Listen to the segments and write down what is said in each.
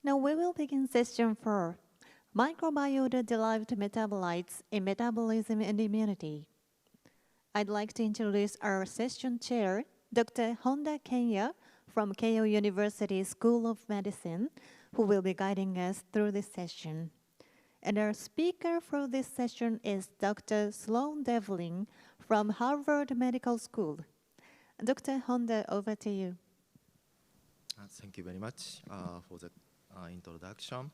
Now we will begin session 4, Microbiota-derived metabolites in metabolism and immunity. I'd like to introduce our session chair, Dr. Honda Keio from Keio University School of Medicine, who will be guiding us through this session. And our speaker for this session is Dr. Sloan Devlin from Harvard Medical School. Dr. Honda, over to you. Thank you very much for the introduction.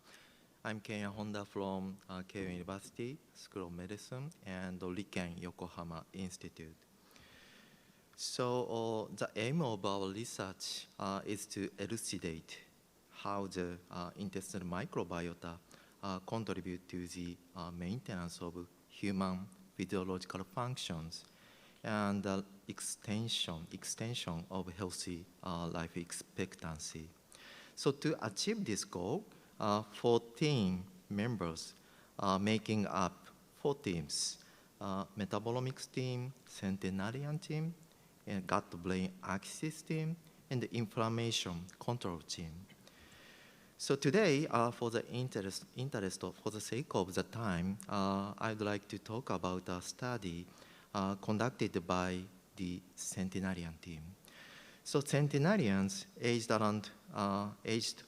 I'm Keio Honda from Keio University School of Medicine and Riken Yokohama Institute. So the aim of our research is to elucidate how the intestinal microbiota contribute to the maintenance of human physiological functions and extension of healthy life expectancy. So to achieve this goal, 14 members making up 4 teams, metabolomics team, centenarian team, and gut-brain axis team, and the inflammation control team. So today, for the for the sake of the time, I'd like to talk about a study conducted by the centenarian team. So centenarians aged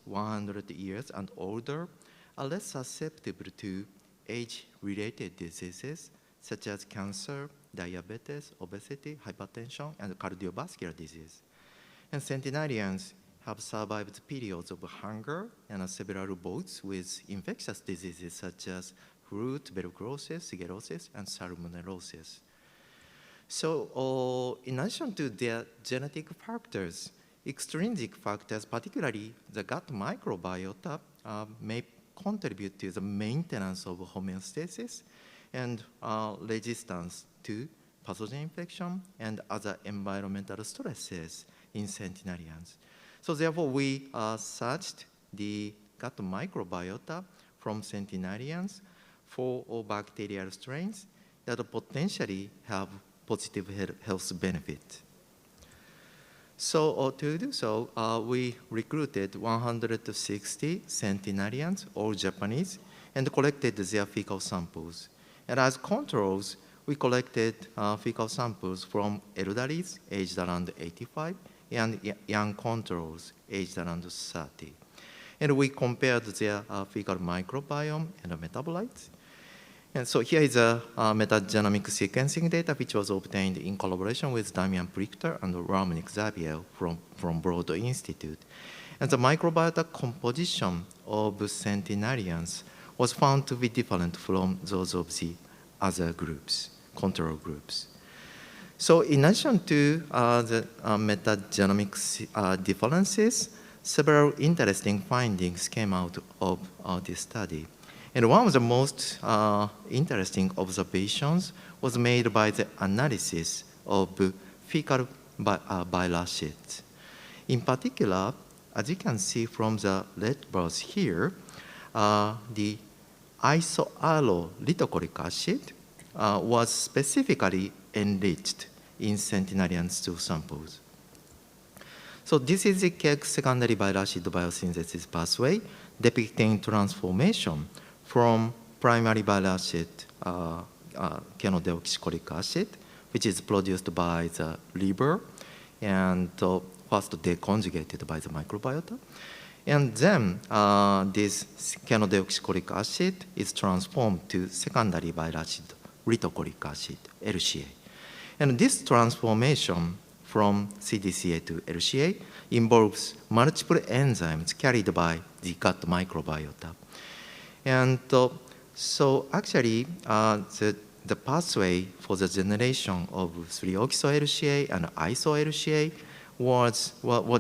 100 years and older are less susceptible to age-related diseases such as cancer, diabetes, obesity, hypertension, and cardiovascular disease. And centenarians have survived periods of hunger and several bouts with infectious diseases such as flu, tuberculosis, shigellosis, and salmonellosis. So in addition to their genetic factors, extrinsic factors, particularly the gut microbiota, may contribute to the maintenance of homeostasis and resistance to pathogen infection and other environmental stresses in centenarians. So therefore, we searched the gut microbiota from centenarians for bacterial strains that potentially have positive health benefit. So to do so, we recruited 160 centenarians, all Japanese, and collected their fecal samples. And as controls, we collected fecal samples from elderlies aged around 85 and young controls aged around 30. And we compared their fecal microbiome and metabolites. And so here is a metagenomic sequencing data which was obtained in collaboration with Damian Prichter and Ramnik Xavier from Broad Institute. And the microbiota composition of centenarians was found to be different from those of the other groups, control groups. So in addition to the metagenomic differences, several interesting findings came out of this study. And one of the most interesting observations was made by the analysis of fecal bile acids. In particular, as you can see from the red bars here, the isoallo-litocholic acid was specifically enriched in centenarian stool samples. So this is the Keck secondary bile acid biosynthesis pathway depicting transformation from primary bile acid, chenodeoxycholic acid, which is produced by the liver and first deconjugated by the microbiota. And then this chenodeoxycholic acid is transformed to secondary bile acid, litocholic acid, LCA. And this transformation from CDCA to LCA involves multiple enzymes carried by the gut microbiota. And so actually, the pathway for the generation of 3-oxy-LCA and iso-LCA was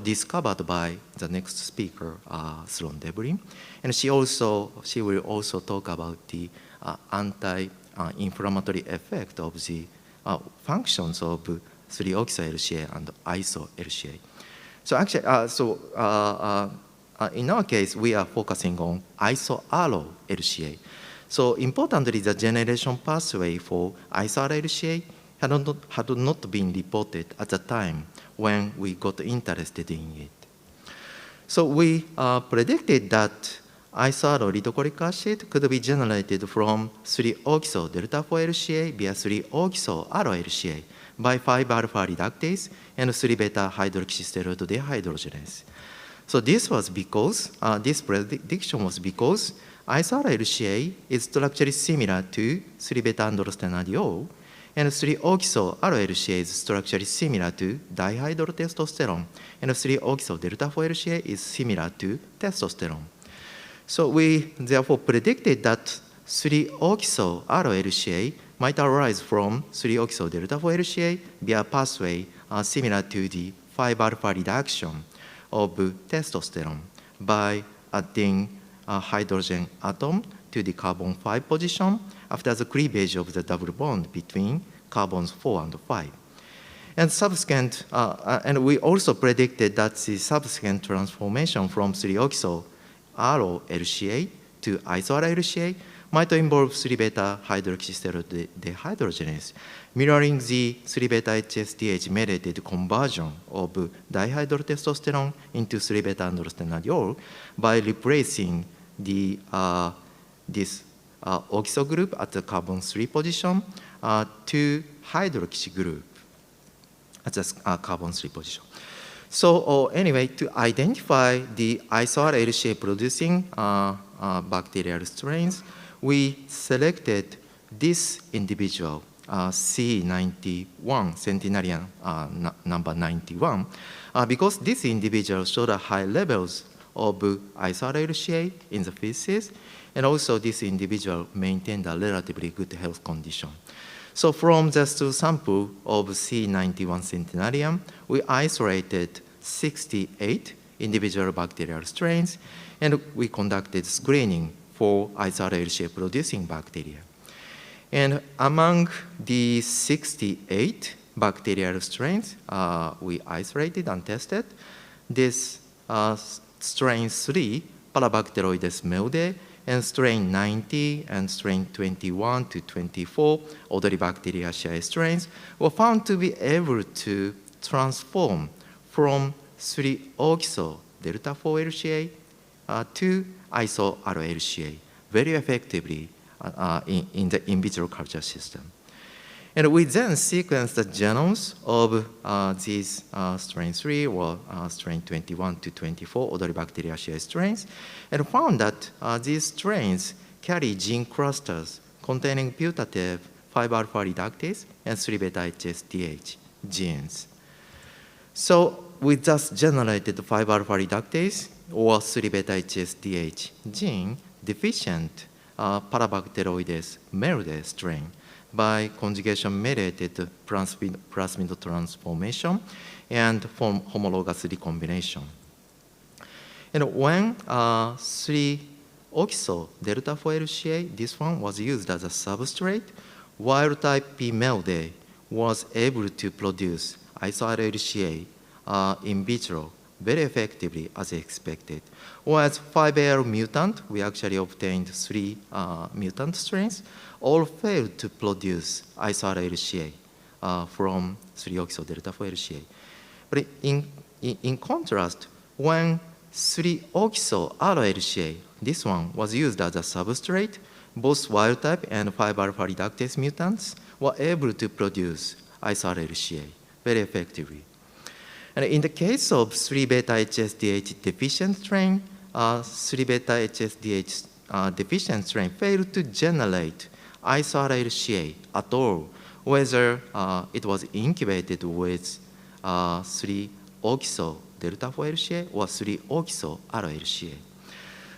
discovered by the next speaker, Sloan Devlin. And she will also talk about the anti-inflammatory effect of the functions of 3-oxy-LCA and iso-LCA. So actually, in our case, we are focusing on iso-allo-LCA. So importantly, the generation pathway for iso-allo-LCA had not been reported at the time when we got interested in it. So we predicted that isoallyl-lidocholic acid could be generated from 3-oxo-delta-4-LCA via 3-oxo-allo-LCA by 5-alpha reductase and 3-beta-hydroxysteroid dehydrogenase. So this was because, this prediction was because isoallyl-LCA is structurally similar to 3-beta-androstenediol, and 3-oxo-allo-LCA is structurally similar to dihydrotestosterone, and 3-oxo-delta-4-LCA is similar to testosterone. So we therefore predicted that 3-oxo-allo-LCA might arise from 3-oxo-delta-4-LCA via a pathway similar to the 5-alpha reduction of testosterone by adding a hydrogen atom to the carbon 5 position after the cleavage of the double bond between carbons 4 and 5. And subsequent, and we also predicted that the subsequent transformation from 3-oxo-allo-LCA to isoallyl-LCA might involve 3-beta-hydroxysteroid dehydrogenase, mirroring the 3-beta-HSDH mediated conversion of dihydrotestosterone into 3-beta-androstenediol by replacing the, this oxo group at the carbon 3 position to hydroxy group at the carbon 3 position. So anyway, to identify the isoallyl-LCA producing bacterial strains, we selected this individual, C91, centenarian number 91, because this individual showed high levels of isoallyl-LCA in the feces, and also this individual maintained a relatively good health condition. So from the stool sample of C91 centenarian, we isolated 68 individual bacterial strains, and we conducted screening for isoallyl-LCA producing bacteria. And among the 68 bacterial strains we isolated and tested, this strain 3, Parabacteroides meldae, and strain 90 and strain 21 to 24, Odoribacteriaceae strains, were found to be able to transform from 3-oxo-delta-4-LCA to isoallyl-LCA very effectively in the in vitro culture system. And we then sequenced the genomes of these strain 3 or strain 21 to 24 Odoribacteriaceae strains, and found that these strains carry gene clusters containing putative 5-alpha reductase and 3-beta-HSDH genes. So we thus generated 5-alpha reductase or 3-beta-HSDH gene deficient Parabacteroides meldae strain by conjugation-mediated plasmid transformation and homologous recombination. And when 3-oxo-delta-4-LCA, this one was used as a substrate, wild-type P. meldae was able to produce isoallyl-LCA in vitro very effectively as expected. Whereas 5AL mutant, we actually obtained 3 mutant strains, all failed to produce isoallyl-LCA from 3-oxo-delta-4-LCA. But in contrast, when 3-oxo-allo-LCA, this one was used as a substrate, both wild-type and 5-alpha reductase mutants were able to produce isoallyl-LCA very effectively. And in the case of 3-beta-HSDH deficient strain, 3-beta-HSDH deficient strain failed to generate isoallyl-LCA at all, whether it was incubated with 3-oxo-delta-4-LCA or 3-oxo-allo-LCA.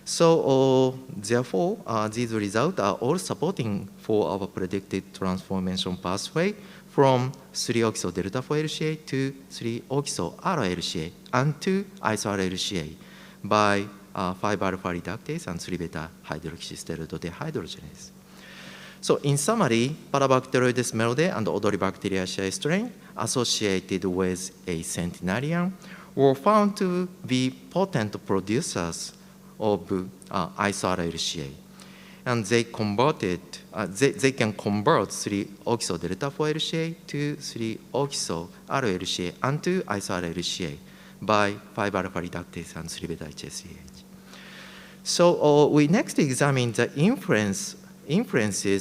So therefore, these results are all supporting for our predicted transformation pathway from 3-oxo-delta-4-LCA to 3-oxo-allo-LCA and to isoallyl-LCA by 5-alpha reductase and 3-beta-hydroxysteroid dehydrogenase. So in summary, Parabacteroides meldae and Odoribacteriaceae strain associated with a centenarian were found to be potent producers of isoallyl-LCA. And they converted, they can convert 3-oxo-delta-4-LCA to 3-oxo-allo-LCA and to isoallyl-LCA by 5-alpha reductase and 3-beta-HSCH. So we next examine the influences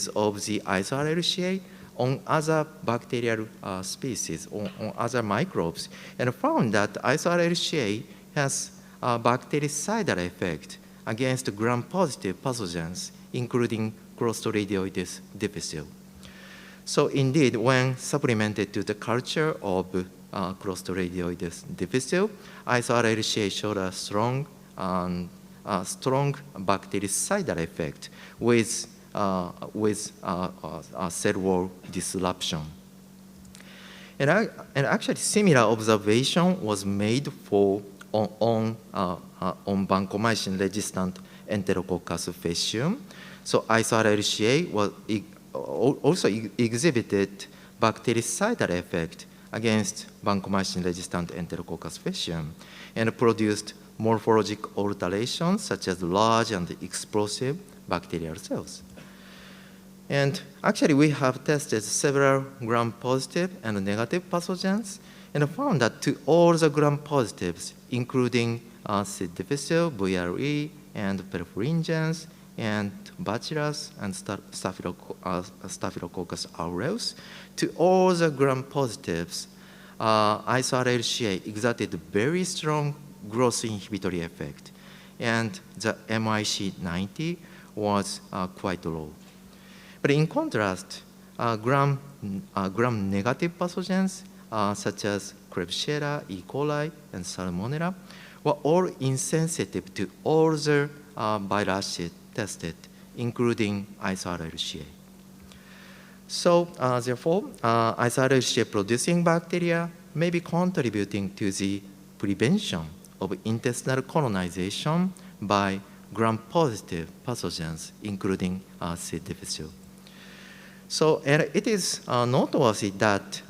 of the iso-RLCA on other bacterial species, on other microbes, and found that iso-RLCA has a bactericidal effect against gram-positive pathogens, including Clostridioides difficile. So indeed, when supplemented to the culture of Clostridioides difficile, iso-RLCA showed a strong bactericidal effect with cell wall disruption. And actually, similar observation was made on vancomycin-resistant Enterococcus faecium. So iso-RLCA also exhibited bactericidal effect against vancomycin-resistant Enterococcus faecium and produced morphologic alterations such as large and explosive bacterial cells. And actually, we have tested several gram-positive and negative pathogens and found that to all the gram-positives, including C. difficile, VRE, and perfringens, and Bacillus, and Staphylococcus aureus, to all the gram-positives, iso-RLCA exerted very strong growth inhibitory effect, and the MIC90 was quite low. But in contrast, gram-negative pathogens such as Klebsiella, E. coli, and Salmonella were all insensitive to all the bile acid tested, including iso-RLCA. So therefore, iso-RLCA producing bacteria may be contributing to the prevention of intestinal colonization by gram-positive pathogens, including C. difficile. So, and it is noteworthy that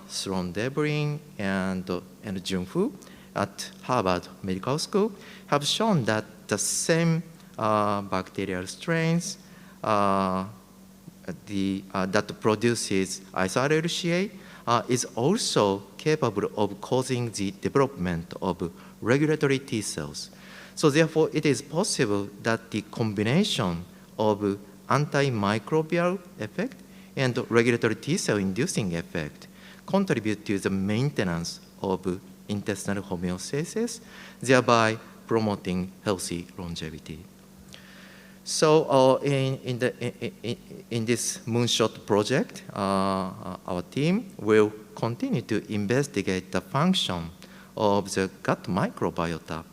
Sloan, Devlin, and Junfu at Harvard Medical School have shown that the same bacterial strains that produces iso-RLCA is also capable of causing the development of regulatory T cells. So therefore, it is possible that the combination of antimicrobial effect and regulatory T cell inducing effect contribute to the maintenance of intestinal homeostasis, thereby promoting healthy longevity. So in this Moonshot project, our team will continue to investigate the function of the gut microbiota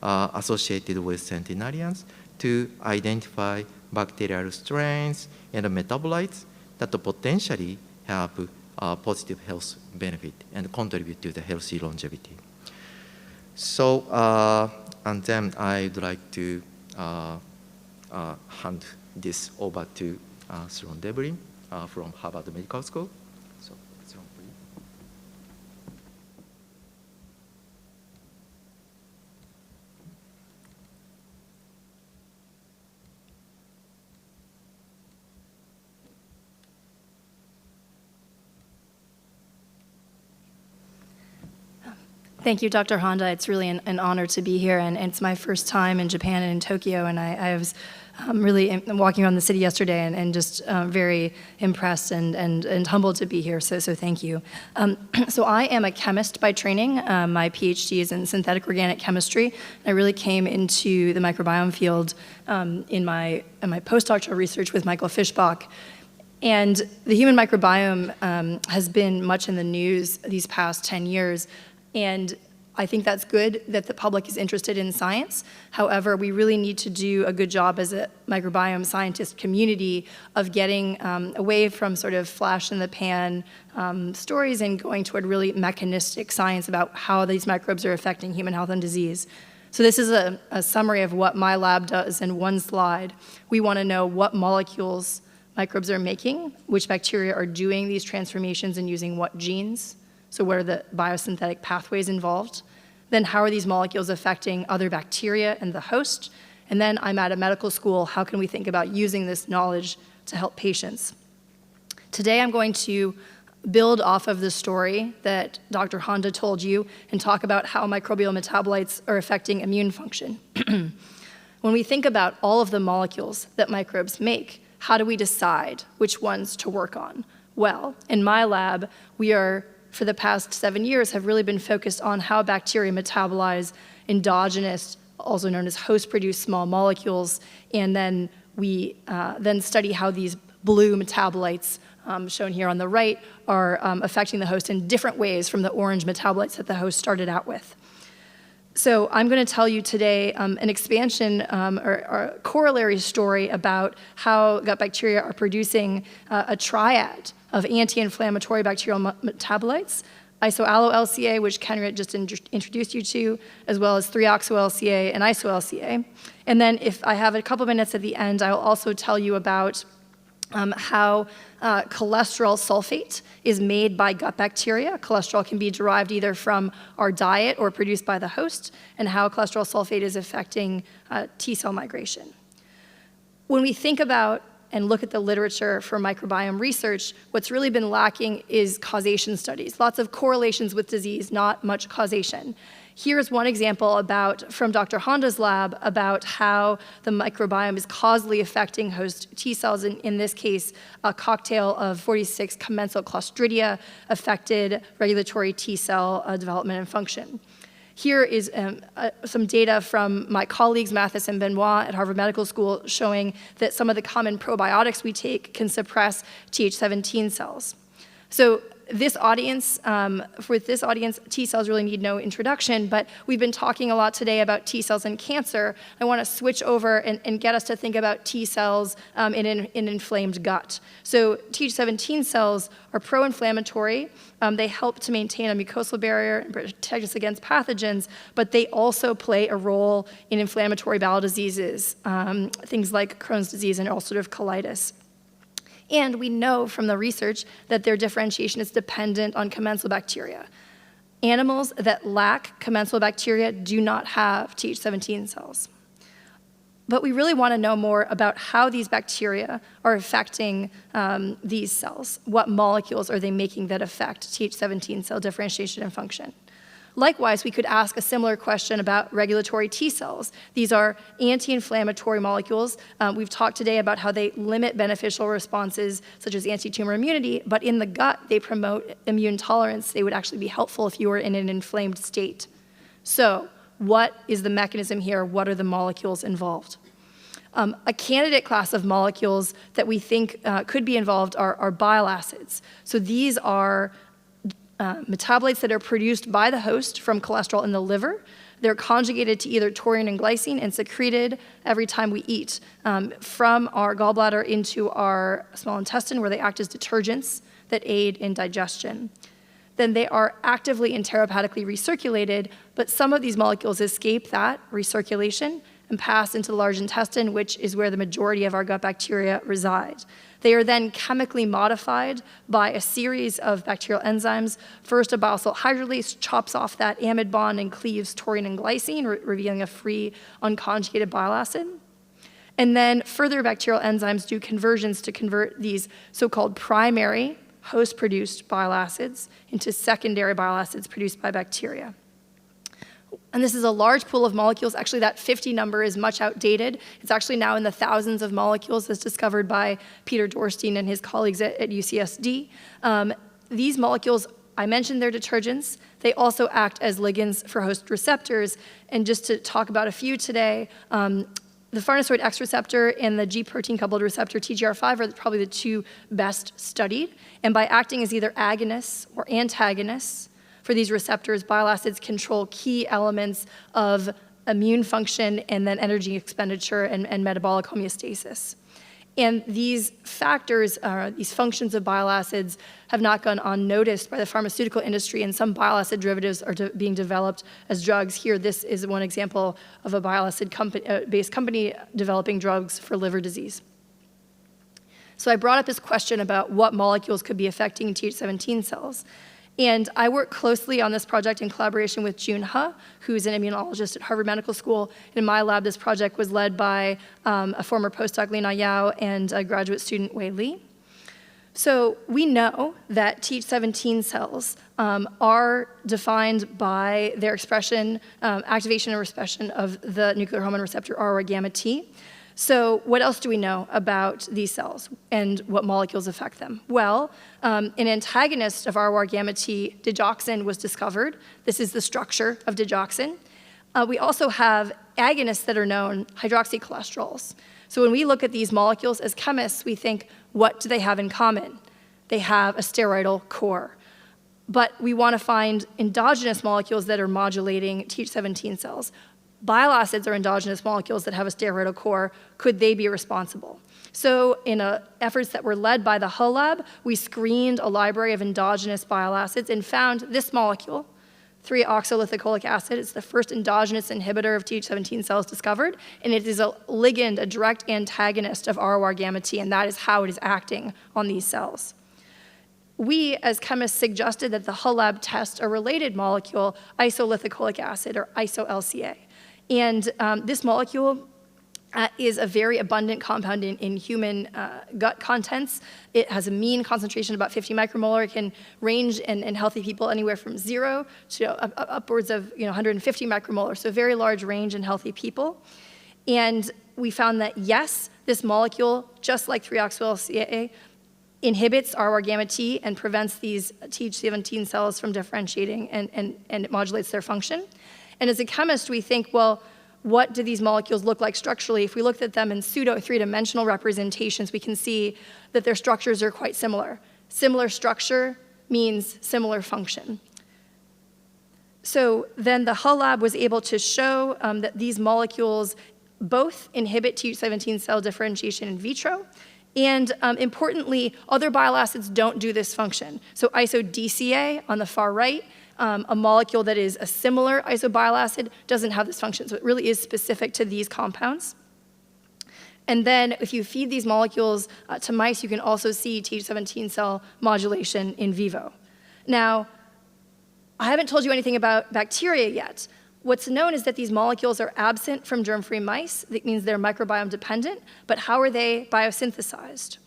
associated with centenarians to identify bacterial strains and metabolites that potentially have a positive health benefit and contribute to the healthy longevity. So, and then I'd like to hand this over to Sloan Devlin from Harvard Medical School. So, Sloan, please. Thank you, Dr. Honda. It's really an honor to be here, and it's my first time in Japan and in Tokyo, and I was really walking around the city yesterday and just very impressed and humbled to be here, so thank you. So I am a chemist by training. My PhD is in synthetic organic chemistry. I really came into the microbiome field in my postdoctoral research with Michael Fischbach. And the human microbiome has been much in the news these past 10 years. And I think that's good that the public is interested in science. However, we really need to do a good job as a microbiome scientist community of getting away from sort of flash in the pan stories and going toward really mechanistic science about how these microbes are affecting human health and disease. So this is a summary of what my lab does in one slide. We want to know what molecules microbes are making, which bacteria are doing these transformations and using what genes. So what are the biosynthetic pathways involved? Then how are these molecules affecting other bacteria and the host? And then I'm at a medical school. How can we think about using this knowledge to help patients? Today I'm going to build off of the story that Dr. Honda told you and talk about how microbial metabolites are affecting immune function. When we think about all of the molecules that microbes make, how do we decide which ones to work on? Well, in my lab, we are, for the past 7 years, have really been focused on how bacteria metabolize endogenous, also known as host-produced small molecules, and then we then study how these blue metabolites, shown here on the right, are affecting the host in different ways from the orange metabolites that the host started out with. So I'm going to tell you today an expansion or a corollary story about how gut bacteria are producing a triad of anti-inflammatory bacterial metabolites, isoallo-LCA, which Kenrit just introduced you to, as well as 3-oxo-LCA and iso-LCA. And then if I have a couple minutes at the end, I'll also tell you about how cholesterol sulfate is made by gut bacteria. Cholesterol can be derived either from our diet or produced by the host, and how cholesterol sulfate is affecting T-cell migration. When we think about and look at the literature for microbiome research, what's really been lacking is causation studies. Lots of correlations with disease, not much causation. Here's one example from Dr. Honda's lab about how the microbiome is causally affecting host T cells. In this case, a cocktail of 46 commensal Clostridia affected regulatory T cell development and function. Here is some data from my colleagues, Mathis and Benoit at Harvard Medical School, showing that some of the common probiotics we take can suppress Th17 cells. So this audience, with this audience, T cells really need no introduction, but we've been talking a lot today about T cells in cancer. I want to switch over and get us to think about T cells in an inflamed gut. So Th17 cells are pro-inflammatory. They help to maintain a mucosal barrier and protect us against pathogens, but they also play a role in inflammatory bowel diseases, things like Crohn's disease and ulcerative colitis. And we know from the research that their differentiation is dependent on commensal bacteria. Animals that lack commensal bacteria do not have Th17 cells. But we really want to know more about how these bacteria are affecting these cells. What molecules are they making that affect Th17 cell differentiation and function? Likewise, we could ask a similar question about regulatory T cells. These are anti-inflammatory molecules. We've talked today about how they limit beneficial responses, such as anti-tumor immunity, but in the gut, they promote immune tolerance. They would actually be helpful if you were in an inflamed state. So what is the mechanism here? What are the molecules involved? A candidate class of molecules that we think could be involved are bile acids. So these are metabolites that are produced by the host from cholesterol in the liver. They're conjugated to either taurine and glycine and secreted every time we eat from our gallbladder into our small intestine, where they act as detergents that aid in digestion. Then they are actively enterohepatically recirculated, but some of these molecules escape that recirculation and pass into the large intestine, which is where the majority of our gut bacteria reside. They are then chemically modified by a series of bacterial enzymes. First, a bile salt hydrolase chops off that AMED bond and cleaves taurine and glycine, revealing a free unconjugated bile acid. And then further bacterial enzymes do conversions to convert these so-called primary host-produced bile acids into secondary bile acids produced by bacteria. And this is a large pool of molecules. Actually, that 50 number is much outdated. It's actually now in the thousands of molecules as discovered by Peter Dorstein and his colleagues at UCSD. These molecules, I mentioned they're detergents. They also act as ligands for host receptors. And just to talk about a few today, the farnesoid X receptor and the G protein coupled receptor TGR5 are probably the two best studied. And by acting as either agonists or antagonists for these receptors, bile acids control key elements of immune function and then energy expenditure and metabolic homeostasis. And these factors, these functions of bile acids have not gone unnoticed by the pharmaceutical industry, and some bile acid derivatives are being developed as drugs. Here, this is one example of a bile acid-based company developing drugs for liver disease. So I brought up this question about what molecules could be affecting Th17 cells. And I work closely on this project in collaboration with Jun He, who's an immunologist at Harvard Medical School. In my lab, this project was led by a former postdoc, Lina Yao, and a graduate student, Wei Li. So we know that Th17 cells are defined by their expression, activation and expression of the nuclear hormone receptor ROR gamma T. So what else do we know about these cells and what molecules affect them? Well, an antagonist of ROR gamma T, digoxin, was discovered. This is the structure of digoxin. We also have agonists that are known, hydroxycholesterols. So when we look at these molecules as chemists, we think, what do they have in common? They have a steroidal core. But we want to find endogenous molecules that are modulating Th17 cells. Bile acids are endogenous molecules that have a steroidal core. Could they be responsible? So in efforts that were led by the Hull Lab, we screened a library of endogenous bile acids and found this molecule, 3-oxolithicolic acid. It's the first endogenous inhibitor of Th17 cells discovered, and it is a ligand, a direct antagonist of ROR gamma T, and that is how it is acting on these cells. We, as chemists, suggested that the Hull Lab test a related molecule, isolithicolic acid, or iso-LCA. And this molecule is a very abundant compound in human gut contents. It has a mean concentration of about 50 micromolar. It can range in healthy people anywhere from 0 to upwards of 150 micromolar, so a very large range in healthy people. And we found that, yes, this molecule, just like 3-oxo-LCA, inhibits ROR gamma T and prevents these Th17 cells from differentiating, and it modulates their function. And as a chemist, we think, well, what do these molecules look like structurally? If we looked at them in pseudo three-dimensional representations, we can see that their structures are quite similar. Similar structure means similar function. So then the Hull Lab was able to show that these molecules both inhibit Th17 cell differentiation in vitro, and importantly, other bile acids don't do this function. So iso-DCA on the far right, a molecule that is a similar isobile acid, doesn't have this function. So it really is specific to these compounds. And then if you feed these molecules to mice, you can also see Th17 cell modulation in vivo. Now, I haven't told you anything about bacteria yet. What's known is that these molecules are absent from germ-free mice. That means they're microbiome dependent, but how are they biosynthesized?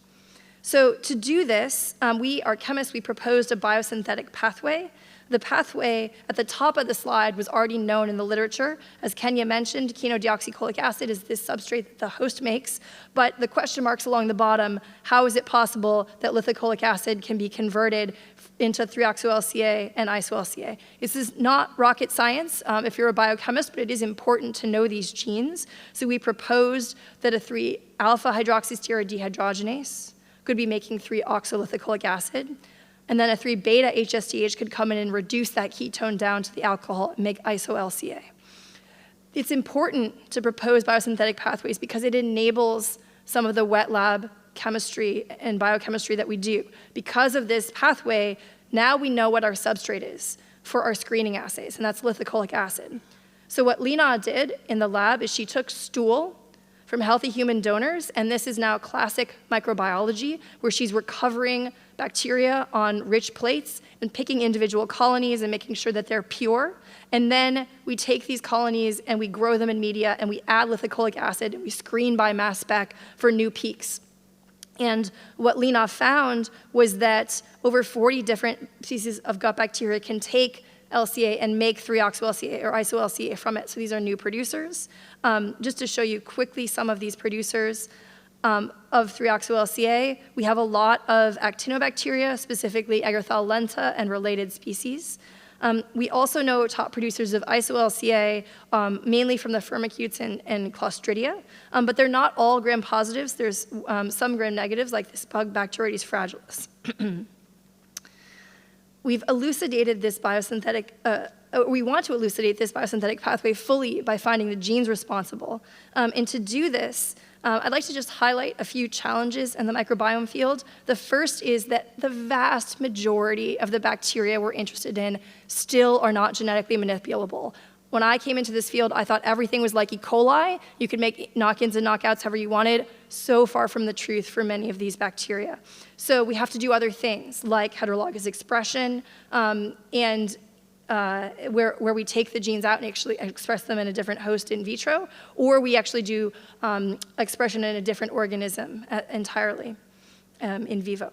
So to do this, we are chemists, we proposed a biosynthetic pathway. The pathway at the top of the slide was already known in the literature. As Kenya mentioned, chenodeoxycholic acid is this substrate that the host makes, but the question marks along the bottom, how is it possible that lithicolic acid can be converted into 3-oxo-LCA and iso-LCA? This is not rocket science if you're a biochemist, but it is important to know these genes. So we proposed that a 3-alpha-hydroxysteroid dehydrogenase could be making 3-oxolithicolic acid, and then a 3-beta HSDH could come in and reduce that ketone down to the alcohol and make iso-LCA. It's important to propose biosynthetic pathways because it enables some of the wet lab chemistry and biochemistry that we do. Because of this pathway, now we know what our substrate is for our screening assays, and that's lithicolic acid. So what Lina did in the lab is she took stool from healthy human donors, and this is now classic microbiology, where she's recovering bacteria on rich plates and picking individual colonies and making sure that they're pure. And then we take these colonies and we grow them in media and we add lithicolic acid and we screen by mass spec for new peaks. And what Lina found was that over 40 different species of gut bacteria can take LCA and make 3-oxo-LCA or iso-LCA from it. So these are new producers. Just to show you quickly some of these producers of 3-oxo-LCA, we have a lot of actinobacteria, specifically Agarthal lenta and related species. We also know top producers of iso-LCA, mainly from the firmicutes and Clostridia, but they're not all gram-positives. There's some gram-negatives, like this bug Bacteroides fragilis. We've elucidated this biosynthetic, we want to elucidate this biosynthetic pathway fully by finding the genes responsible. And to do this, I'd like to just highlight a few challenges in the microbiome field. The first is that the vast majority of the bacteria we're interested in still are not genetically manipulable. When I came into this field, I thought everything was like E. coli. You could make knock-ins and knockouts however you wanted. So far from the truth for many of these bacteria. So we have to do other things like heterologous expression and where we take the genes out and actually express them in a different host in vitro, or we actually do expression in a different organism entirely in vivo.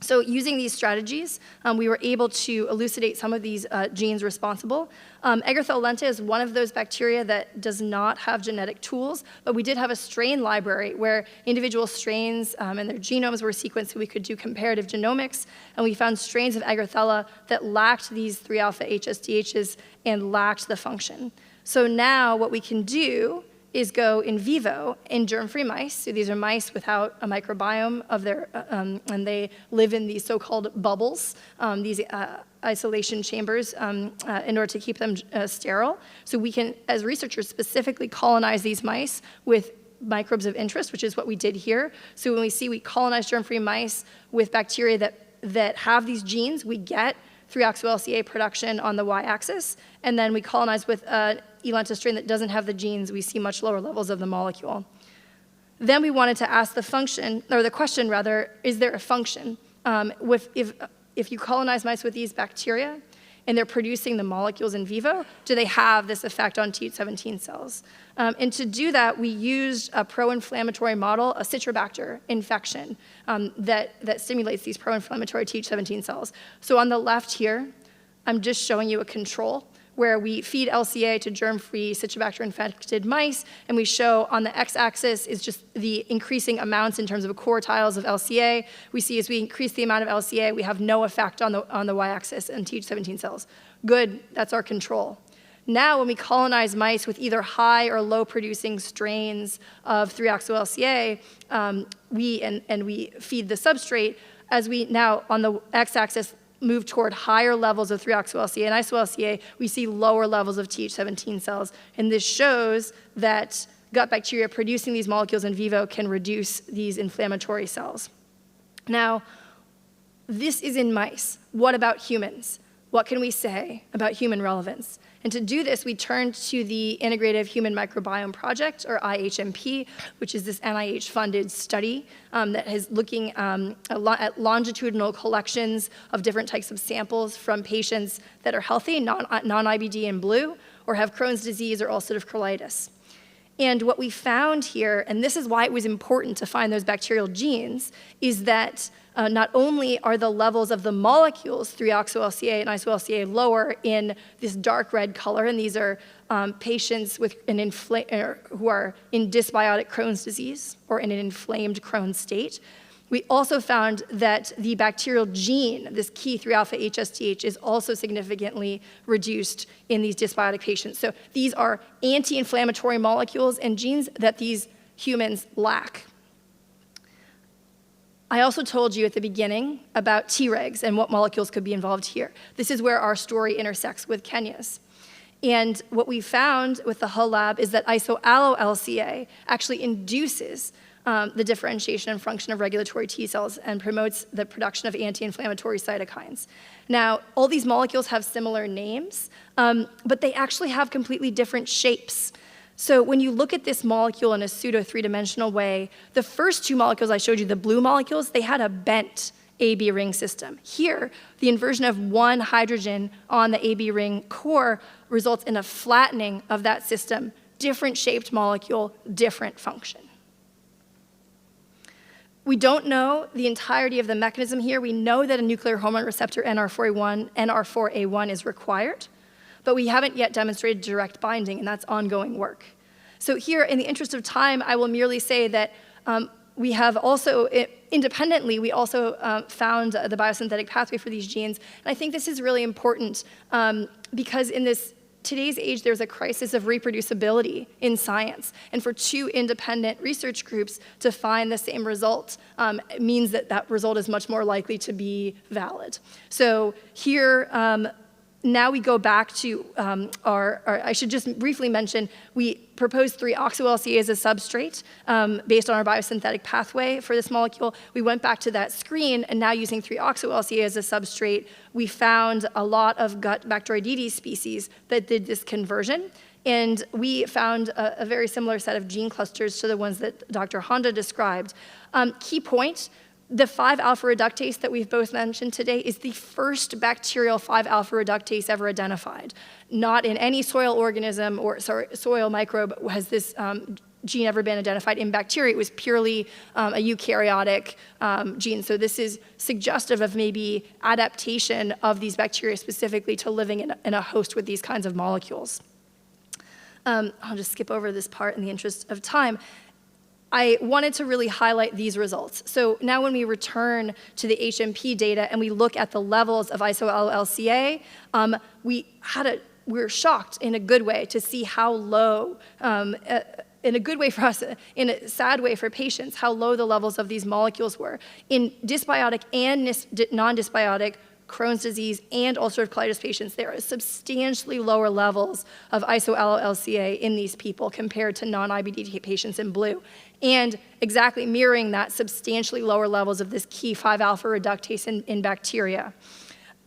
So using these strategies, we were able to elucidate some of these genes responsible. Egerthella lenta is one of those bacteria that does not have genetic tools, but we did have a strain library where individual strains and their genomes were sequenced so we could do comparative genomics, and we found strains of Egerthella that lacked these 3-alpha HSDHs and lacked the function. So now what we can do is go in vivo in germ-free mice. So these are mice without a microbiome of their, and they live in these so-called bubbles, these isolation chambers in order to keep them sterile. So we can, as researchers, specifically colonize these mice with microbes of interest, which is what we did here. So when we colonize germ-free mice with bacteria that have these genes, we get 3-oxo-LCA production on the y-axis, and then we colonize with E. lenta strain that doesn't have the genes, we see much lower levels of the molecule. Then we wanted to ask the question, is there a function? If you colonize mice with these bacteria and they're producing the molecules in vivo, do they have this effect on Th17 cells? And to do that, we used a pro-inflammatory model, a Citrobacter infection that stimulates these pro-inflammatory Th17 cells. So on the left here, I'm just showing you a control where we feed LCA to germ-free Citrobacter-infected mice, and we show on the x-axis is just the increasing amounts in terms of quartiles of LCA. We see as we increase the amount of LCA, we have no effect on the y-axis and Th17 cells. Good, that's our control. Now, when we colonize mice with either high or low producing strains of 3-oxo-LCA, we feed the substrate, as we now on the x-axis move toward higher levels of 3-oxo-LCA and iso-LCA, we see lower levels of Th17 cells. And this shows that gut bacteria producing these molecules in vivo can reduce these inflammatory cells. Now, this is in mice. What about humans? What can we say about human relevance? And to do this, we turned to the Integrative Human Microbiome Project, or IHMP, which is this NIH-funded study that is looking at longitudinal collections of different types of samples from patients that are healthy, non-IBD in blue, or have Crohn's disease or ulcerative colitis. And what we found here, and this is why it was important to find those bacterial genes, is that not only are the levels of the molecules, 3-oxo-LCA and iso-LCA, lower in this dark red color, and these are patients with who are in dysbiotic Crohn's disease or in an inflamed Crohn's state. We also found that the bacterial gene, this key 3-alpha HSDH, is also significantly reduced in these dysbiotic patients. So these are anti-inflammatory molecules and genes that these humans lack. I also told you at the beginning about Tregs and what molecules could be involved here. This is where our story intersects with Kenya's. And what we found with the Hull lab is that iso-allo-LCA actually induces the differentiation and function of regulatory T cells and promotes the production of anti-inflammatory cytokines. Now, all these molecules have similar names, but they actually have completely different shapes. So when you look at this molecule in a pseudo three-dimensional way, the first two molecules I showed you, the blue molecules, they had a bent AB ring system. Here, the inversion of one hydrogen on the AB ring core results in a flattening of that system. Different shaped molecule, different function. We don't know the entirety of the mechanism here. We know that a nuclear hormone receptor NR4A1 is required, but we haven't yet demonstrated direct binding, and that's ongoing work. So here, in the interest of time, I will merely say that we have also, independently, we also found the biosynthetic pathway for these genes. And I think this is really important because in today's age, there's a crisis of reproducibility in science. And for two independent research groups to find the same result means that that result is much more likely to be valid. So here, now we go back to I should just briefly mention, we proposed 3-oxo-LCA as a substrate based on our biosynthetic pathway for this molecule. We went back to that screen, and now using 3-oxo-LCA as a substrate, we found a lot of gut Bacteroidetes species that did this conversion. And we found a very similar set of gene clusters to the ones that Dr. Honda described. Key point, the 5-alpha reductase that we've both mentioned today is the first bacterial 5-alpha reductase ever identified. Not in any soil organism or soil microbe has this gene ever been identified in bacteria. It was purely a eukaryotic gene. So this is suggestive of maybe adaptation of these bacteria specifically to living in a host with these kinds of molecules. I'll just skip over this part in the interest of time. I wanted to really highlight these results. So now when we return to the HMP data and we look at the levels of iso-LLCA, we were shocked in a good way to see how low, in a good way for us, in a sad way for patients, how low the levels of these molecules were. In dysbiotic and non-dysbiotic Crohn's disease and ulcerative colitis patients, there are substantially lower levels of iso-LLCA in these people compared to non-IBD patients in blue. And exactly mirroring that, substantially lower levels of this key 5-alpha reductase in bacteria.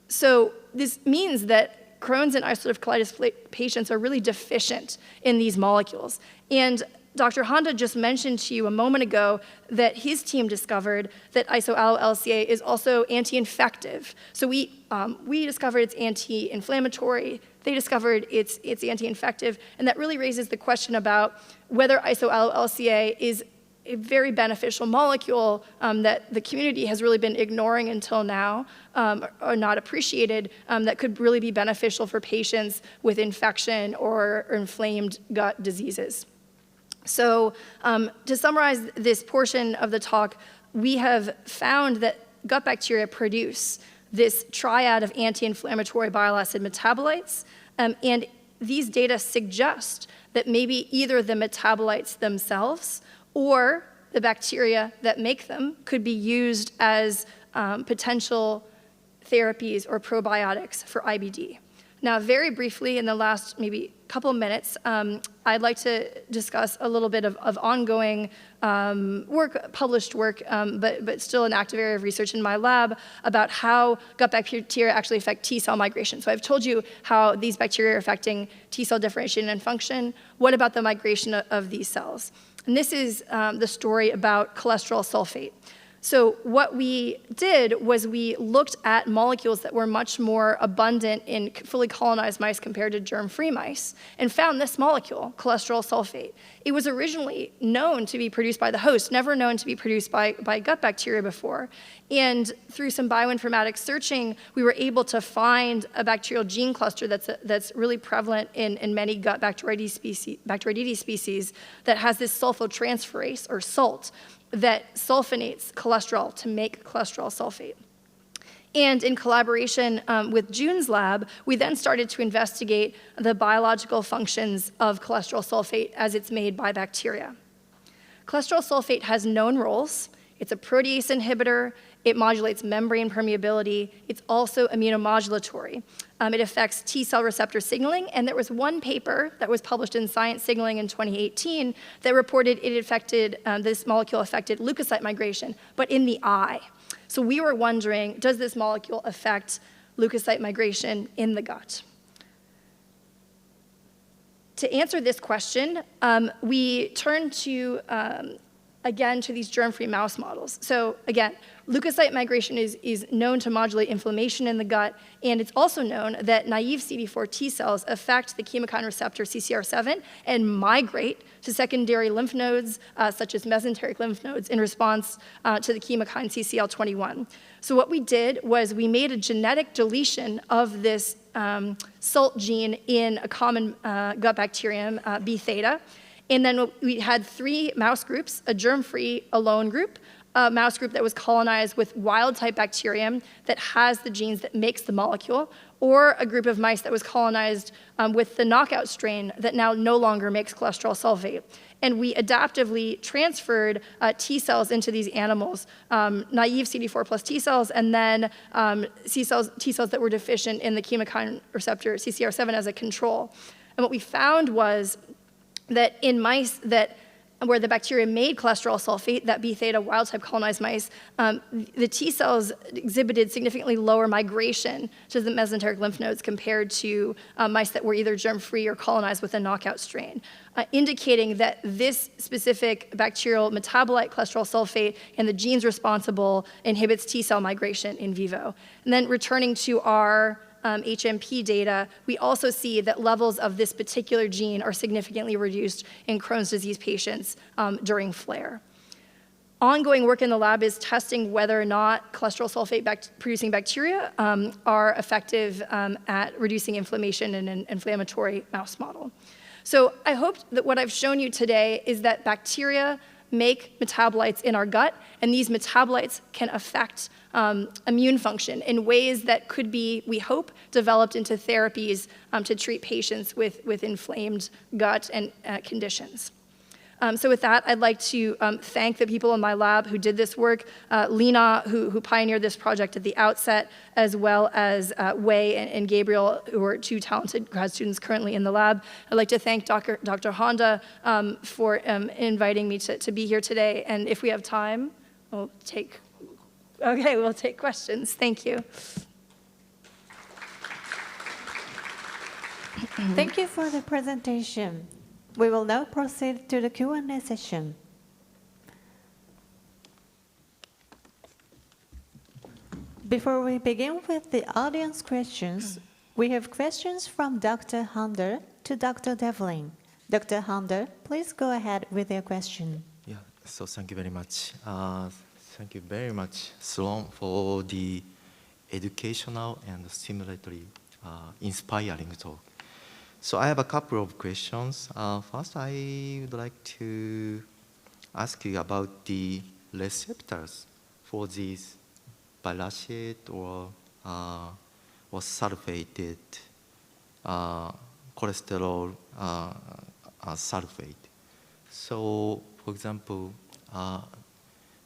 So this means that Crohn's and ulcerative colitis patients are really deficient in these molecules. And Dr. Honda just mentioned to you a moment ago that his team discovered that iso-LLCA is also anti-infective. So we discovered it's anti-inflammatory. They discovered it's anti-infective, and that really raises the question about whether iso-LLCA is a very beneficial molecule that the community has really been ignoring until now, or not appreciated, that could really be beneficial for patients with infection or inflamed gut diseases. So to summarize this portion of the talk, we have found that gut bacteria produce this triad of anti-inflammatory bile acid metabolites, and these data suggest that maybe either the metabolites themselves or the bacteria that make them could be used as potential therapies or probiotics for IBD. Now, very briefly, in the last maybe couple of minutes, I'd like to discuss a little bit of ongoing work, published work, but still an active area of research in my lab about how gut bacteria actually affect T-cell migration. So I've told you how these bacteria are affecting T-cell differentiation and function. What about the migration of these cells? And this is the story about cholesterol sulfate. So what we did was we looked at molecules that were much more abundant in fully colonized mice compared to germ-free mice and found this molecule, cholesterol sulfate. It was originally known to be produced by the host, never known to be produced by gut bacteria before. And through some bioinformatics searching, we were able to find a bacterial gene cluster that's really prevalent in many gut Bacteroidetes species that has this sulfotransferase, or SALT, that sulfonates cholesterol to make cholesterol sulfate. And in collaboration with June's lab, we then started to investigate the biological functions of cholesterol sulfate as it's made by bacteria. Cholesterol sulfate has known roles. It's a protease inhibitor. It modulates membrane permeability. It's also immunomodulatory. It affects T-cell receptor signaling, and there was one paper that was published in Science Signaling in 2018 that reported this molecule affected leukocyte migration, but in the eye. So we were wondering, does this molecule affect leukocyte migration in the gut? To answer this question, we turned to, again, to these germ-free mouse models. So again, leukocyte migration is known to modulate inflammation in the gut, and it's also known that naive CD4 T cells affect the chemokine receptor CCR7 and migrate to secondary lymph nodes, such as mesenteric lymph nodes, in response to the chemokine CCL21. So what we did was we made a genetic deletion of this SALT gene in a common gut bacterium, B theta, and then we had 3 mouse groups, a germ-free alone group, a mouse group that was colonized with wild-type bacterium that has the genes that makes the molecule, or a group of mice that was colonized with the knockout strain that now no longer makes cholesterol sulfate. And we adaptively transferred T cells into these animals, naive CD4 plus T cells, and then T cells that were deficient in the chemokine receptor CCR7 as a control. And what we found was that in mice where the bacteria made cholesterol sulfate, that B theta wild-type colonized mice, the T cells exhibited significantly lower migration to the mesenteric lymph nodes compared to mice that were either germ-free or colonized with a knockout strain, indicating that this specific bacterial metabolite, cholesterol sulfate, and the genes responsible inhibits T cell migration in vivo. And then returning to our HMP data, we also see that levels of this particular gene are significantly reduced in Crohn's disease patients during flare. Ongoing work in the lab is testing whether or not cholesterol sulfate producing bacteria are effective at reducing inflammation in an inflammatory mouse model. So I hope that what I've shown you today is that bacteria make metabolites in our gut, and these metabolites can affect immune function in ways that could be, we hope, developed into therapies to treat patients with inflamed gut and conditions. So with that, I'd like to thank the people in my lab who did this work, Lena, who pioneered this project at the outset, as well as Wei and Gabriel, who are two talented grad students currently in the lab. I'd like to thank Dr. Honda for inviting me to be here today. And if we have time, we'll take questions. Thank you. Thank you for the presentation. We will now proceed to the Q&A session. Before we begin with the audience questions, we have questions from Dr. Honda to Dr. Devlin. Dr. Honda, please go ahead with your question. Yeah, so thank you very much. Thank you very much, Sloan, for the educational and stimulatory, inspiring talk. So I have a couple of questions. First, I would like to ask you about the receptors for these bile acid or sulfated cholesterol sulfate. So, for example,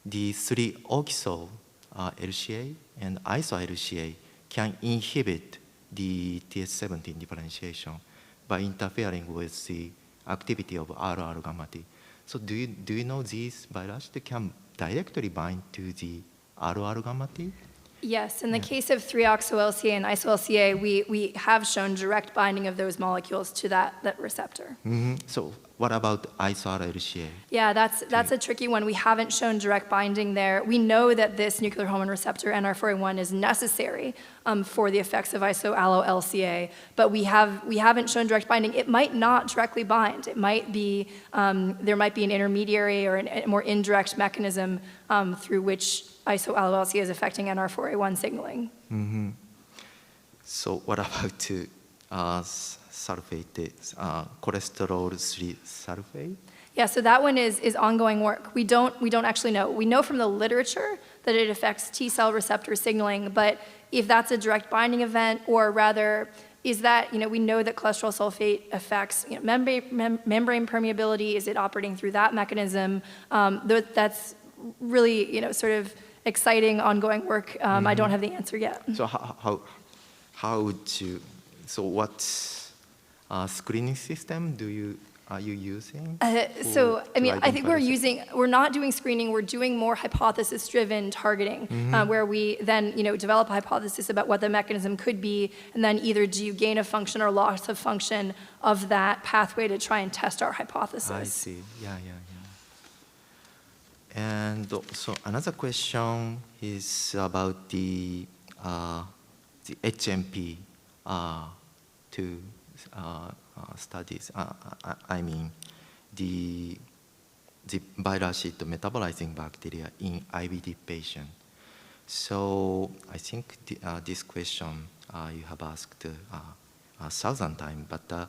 the 3-oxyl LCA and iso-LCA can inhibit the TH17 differentiation by interfering with the activity of RR gamma T. So do you know these bile acid can directly bind to the RR gamma T? Yes, in the case of 3-oxo-LCA and iso-LCA, we have shown direct binding of those molecules to that receptor. Mm-hmm. So what about iso-LCA? Yeah, that's a tricky one. We haven't shown direct binding there. We know that this nuclear hormone receptor, NR4A1, is necessary for the effects of iso-allo-LCA, but we haven't shown direct binding. It might not directly bind. It might be, there might be an intermediary or a more indirect mechanism through which iso-allo-LCA is affecting NR4A1 signaling. Mm-hmm. So what about sulfate, cholesterol 3 sulfate? Yeah, so that one is ongoing work. We don't actually know. We know from the literature that it affects T cell receptor signaling, but if that's a direct binding event, or rather, is that, we know that cholesterol sulfate affects membrane permeability. Is it operating through that mechanism? That's really, sort of exciting ongoing work. I don't have the answer yet. So how would you, so what screening system are you using? So, I think we're not doing screening, we're doing more hypothesis-driven targeting, where we then, develop a hypothesis about what the mechanism could be, and then either do you gain of function or loss of function of that pathway to try and test our hypothesis. I see, yeah. And so another question is about the HMP studies. I mean, the bile acid metabolizing bacteria in IBD patient. So I think this question you have asked 1,000 times, but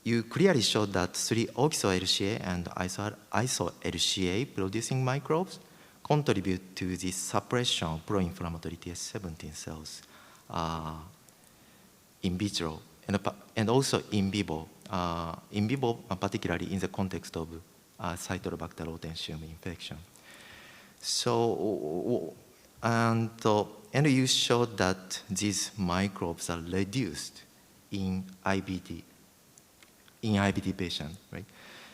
you clearly showed that 3-oxo-LCA and iso-LCA producing microbes contribute to the suppression of pro-inflammatory TH17 cells in vitro and also in vivo. In vivo, particularly in the context of Cytobacter autentium infection. So, and you showed that these microbes are reduced in IBD patient, right?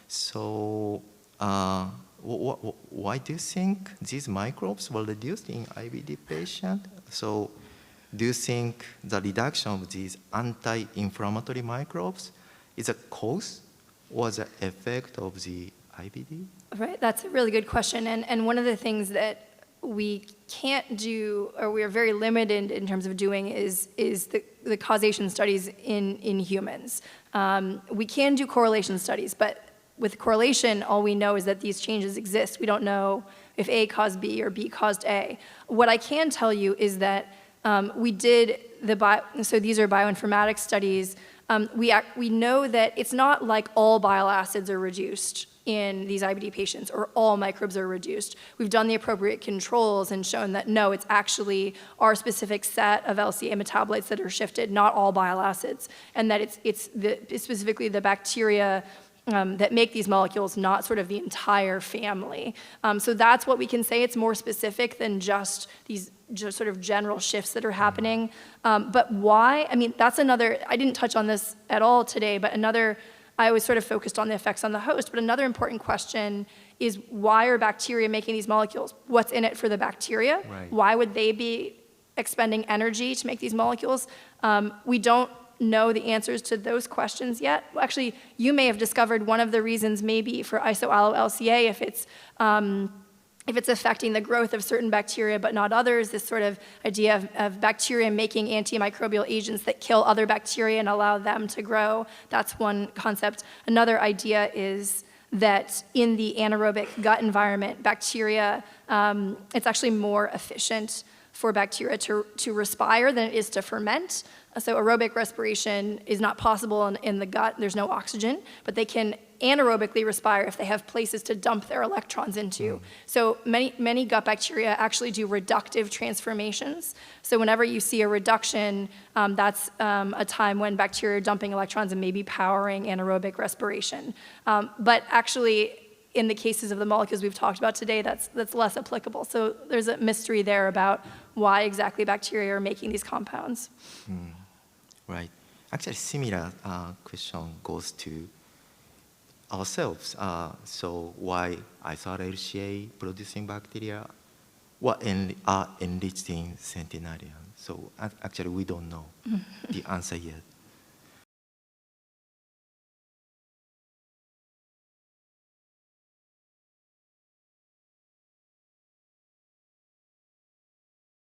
So, why do you think these microbes were reduced in IBD patient? So, do you think the reduction of these anti-inflammatory microbes is a cause or the effect of the IBD? Right, that's a really good question. And one of the things that we can't do, or we are very limited in terms of doing, is the causation studies in humans. We can do correlation studies, but with correlation, all we know is that these changes exist. We don't know if A caused B or B caused A. What I can tell you is that we did so these are bioinformatics studies. We know that it's not like all bile acids are reduced in these IBD patients or all microbes are reduced. We've done the appropriate controls and shown that no, it's actually our specific set of LCA metabolites that are shifted, not all bile acids, and that it's specifically the bacteria that make these molecules, not sort of the entire family. So that's what we can say. It's more specific than just these sort of general shifts that are happening. But why? I mean, that's another, I didn't touch on this at all today, but I was sort of focused on the effects on the host, but another important question is why are bacteria making these molecules? What's in it for the bacteria? Right. Why would they be expending energy to make these molecules? We don't know the answers to those questions yet. Well, actually, you may have discovered one of the reasons maybe for isoallo-LCA if it's affecting the growth of certain bacteria but not others, this sort of idea of bacteria making antimicrobial agents that kill other bacteria and allow them to grow. That's one concept. Another idea is that in the anaerobic gut environment, bacteria, it's actually more efficient for bacteria to respire than it is to ferment. So aerobic respiration is not possible in the gut. There's no oxygen, but they can anaerobically respire if they have places to dump their electrons into. So many gut bacteria actually do reductive transformations. So whenever you see a reduction, that's a time when bacteria are dumping electrons and maybe powering anaerobic respiration. But actually, in the cases of the molecules we've talked about today, that's less applicable. So there's a mystery there about why exactly bacteria are making these compounds. Right. Actually, similar question goes to ourselves. So why isoallo-LCA producing bacteria are enriched in centenarian? So actually, we don't know the answer yet.